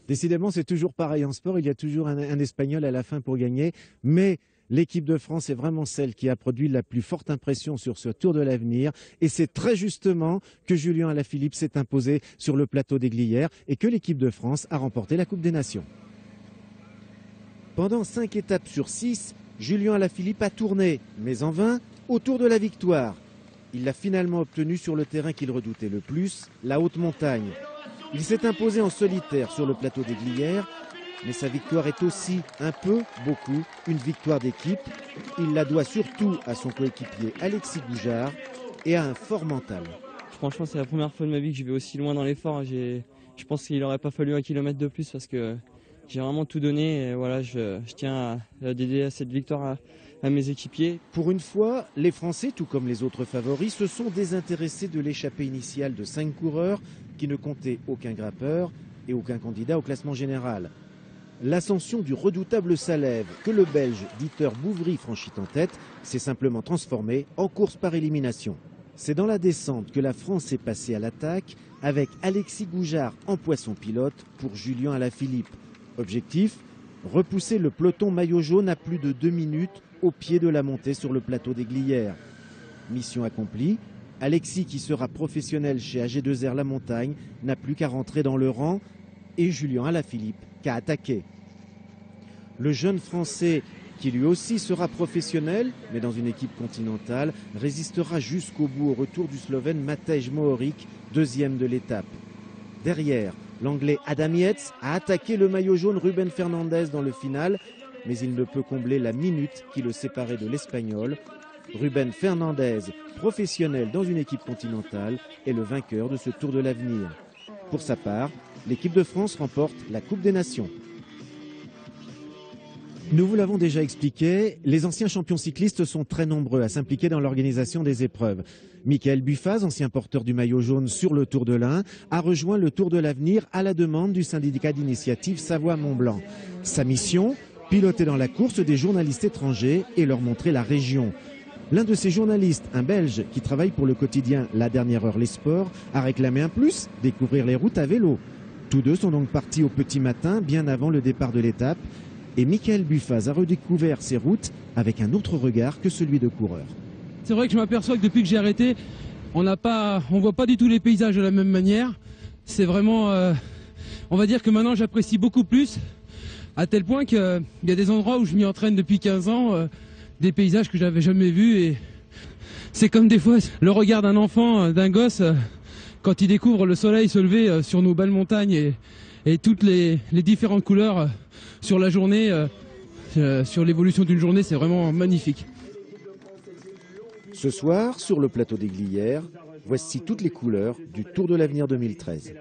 Décidément, c'est toujours pareil en sport. Il y a toujours un Espagnol à la fin pour gagner. Mais l'équipe de France est vraiment celle qui a produit la plus forte impression sur ce Tour de l'Avenir. Et c'est très justement que Julien Alaphilippe s'est imposé sur le plateau des Glières et que l'équipe de France a remporté la Coupe des Nations. Pendant 5 étapes sur 6, Julien Alaphilippe a tourné, mais en vain, autour de la victoire. Il l'a finalement obtenu sur le terrain qu'il redoutait le plus, la haute montagne. Il s'est imposé en solitaire sur le plateau des Glières, mais sa victoire est aussi un peu, beaucoup, une victoire d'équipe. Il la doit surtout à son coéquipier Alexis Goujard et à un fort mental. Franchement, c'est la première fois de ma vie que je vais aussi loin dans l'effort. Je pense qu'il n'aurait pas fallu 1 kilomètre de plus parce que j'ai vraiment tout donné. Et voilà, je tiens à dédier cette victoire à mes équipiers. Pour une fois, les Français, tout comme les autres favoris, se sont désintéressés de l'échappée initiale de 5 coureurs qui ne comptaient aucun grimpeur et aucun candidat au classement général. L'ascension du redoutable Salève, que le Belge Dieter Bouvry franchit en tête, s'est simplement transformée en course par élimination. C'est dans la descente que la France est passée à l'attaque avec Alexis Goujard en poisson pilote pour Julien Alaphilippe. Objectif, repousser le peloton maillot jaune à plus de 2 minutes au pied de la montée sur le plateau des Glières. Mission accomplie, Alexis, qui sera professionnel chez AG2R La Montagne, n'a plus qu'à rentrer dans le rang et Julien Alaphilippe qu'à attaquer. Le jeune Français, qui lui aussi sera professionnel, mais dans une équipe continentale, résistera jusqu'au bout au retour du Slovène Matej Mohoric, deuxième de l'étape. Derrière, l'Anglais Adam Yates a attaqué le maillot jaune Ruben Fernandez dans le final, mais il ne peut combler la minute qui le séparait de l'Espagnol. Ruben Fernandez, professionnel dans une équipe continentale, est le vainqueur de ce Tour de l'Avenir. Pour sa part, l'équipe de France remporte la Coupe des Nations. Nous vous l'avons déjà expliqué, les anciens champions cyclistes sont très nombreux à s'impliquer dans l'organisation des épreuves. Michael Buffaz, ancien porteur du maillot jaune sur le Tour de l'Ain, a rejoint le Tour de l'Avenir à la demande du syndicat d'initiative Savoie-Mont-Blanc. Sa mission, piloter dans la course des journalistes étrangers et leur montrer la région. L'un de ces journalistes, un Belge qui travaille pour le quotidien La Dernière Heure Les Sports, a réclamé un plus, découvrir les routes à vélo. Tous deux sont donc partis au petit matin, bien avant le départ de l'étape. Et Michael Buffaz a redécouvert ces routes avec un autre regard que celui de coureur. C'est vrai que je m'aperçois que depuis que j'ai arrêté, on voit pas du tout les paysages de la même manière. C'est vraiment, on va dire que maintenant j'apprécie beaucoup plus, à tel point qu'il y a des endroits où je m'y entraîne depuis 15 ans, des paysages que j'avais jamais vus. Et c'est comme des fois le regard d'un enfant, d'un gosse, quand il découvre le soleil se lever sur nos belles montagnes et toutes les différentes couleurs sur la journée, sur l'évolution d'une journée, c'est vraiment magnifique. Ce soir, sur le plateau des Glières, voici toutes les couleurs du Tour de l'Avenir 2013.